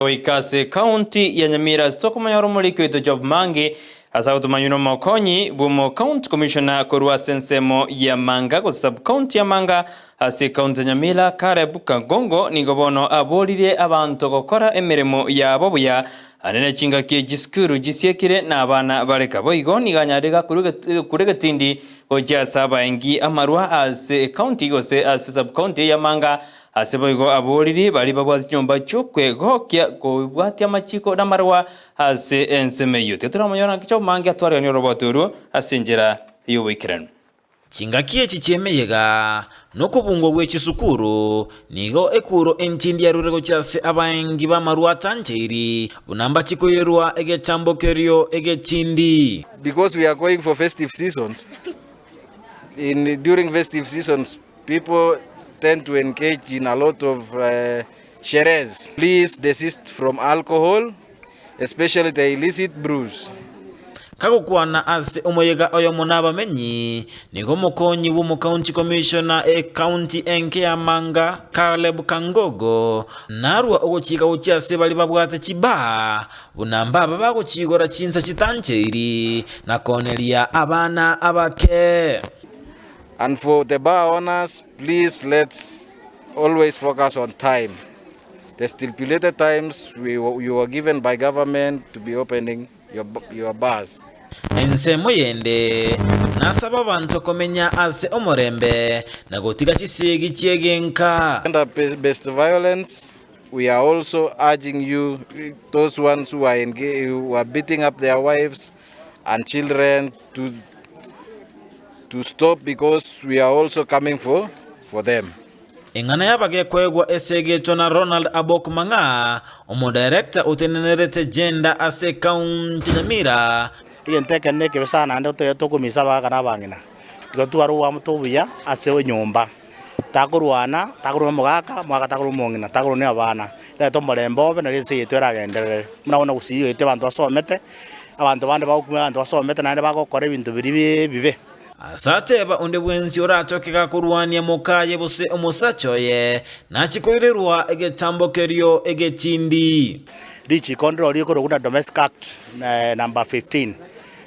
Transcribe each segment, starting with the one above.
Kisii County ya Nyamira stokoma yoromuli kwito job mangi asa utumanyuno mokonyi bumo county commissioner korwa sensemo ya manga ko sub county ya manga ase county Nyamira Caleb Kangongo nigobono abolire abantu gukora emirimo yabo buya anene chinga kie jiskuru jisiekire na abana bareka boigo niganyarega kuregetindi oja saba engi amarwa ase county gose ase sub county ya manga aseboigo aboliri bali babwa nyumba chokwe gokya ko bwatia machiko na marwa ase ensemeyo teturamonyora kicho mangi atware ni roboturu asenjera yuwikiran chingakie chichemeyega nokubungo gw'ekisukuru nigo ekuro entindi ya rurego cyase abaengi bamarwa tanjeri bunamba chikoyerwa egetambokeryo egechindi because we are going for festive seasons. During festive seasons people tend to engage in a lot of sherehes. Please desist from alcohol, especially the illicit brews. Kagukwana ase omoyega oyo monaba menyi nigo mokonyi wo county commissioner county enke ya manga Caleb Kangogo narwa ogochika uchiase bali babwate chiba bunamba babagochigora chinsa chitanjeri na konelia abana abake. And for the bar owners, please let's always focus on time. The stipulated times you were given by government to be opening your bars. Ensemo yende nasaba abantu komenya ase omorembe nagotiga chisegi chiegenka. Gender-based violence, we are also urging you, those ones who are beating up their wives and children, to stop, because we are also coming for them. Ingana yabage kwegwa esegeto na Ronald Abokmanga omo director utenenerete gender ase county Nyamira yenteke neke besana ndo to kumisa kana bangina tigotwaru wa mutubuya ase nyumba takurwana mugaka mwaka takuru mongina takuru ne abana leto morembo be na lise yetera genderere muna Gusii yete bantu asomete abantu bande bakumira bantu asomete nande bagokora ibintu biri bibe asateba onde bwenzi oratokeka kurwania mokaye bose omusachoye nachikoirerwa egetambokeryo egetindi dichi control yiko ruguna domestic act number 15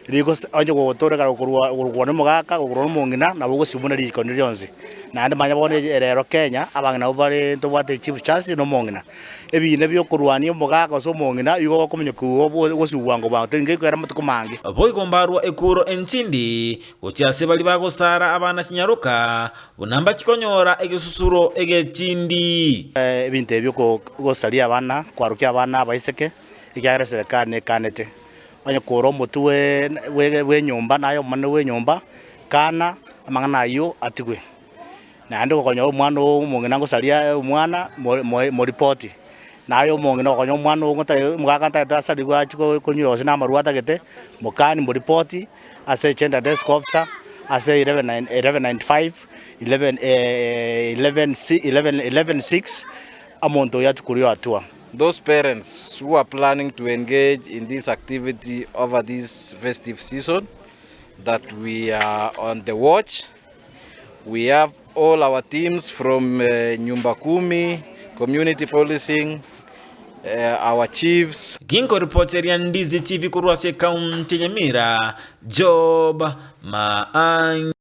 riko onje gotoreka kurwa ne mugaka kurwa mongina na bugo sibuna dichi conditions na ande manya bone rero Kenya abangina bari to bwate chief justice no mongina ebine byo kurwania mugaka so mongina yugo komunyoku gosuwango ba tenge kwera mutukumangi boigombarwa ekuro entindi uchiase bali bagosara abana kinyaruka bunamba chikonyora egesusuro egetindi ebinte byo gosalia abana kwarukia abana abaiseke ikyara serikali ne kanete onye koro mutu we nyumba nayo mane we nyumba kana amangana yo atigwe na ande kokonyo omwana omongena ngosalia omwana mo report nayo omongena kokonyo omwana ngota mugaka nta asali gwa chiko konyo na maruata gete mukani mo report ase gender desk officer ase 11.6 amonto yatukurio atua. Those parents who are planning to engage in this activity over this festive season, that we are on the watch. We have all our teams from Nyumba Kumi, community policing, our chiefs. Ginko reporter ya Ndizi TV kurwa se county Nyamira, Job Maang.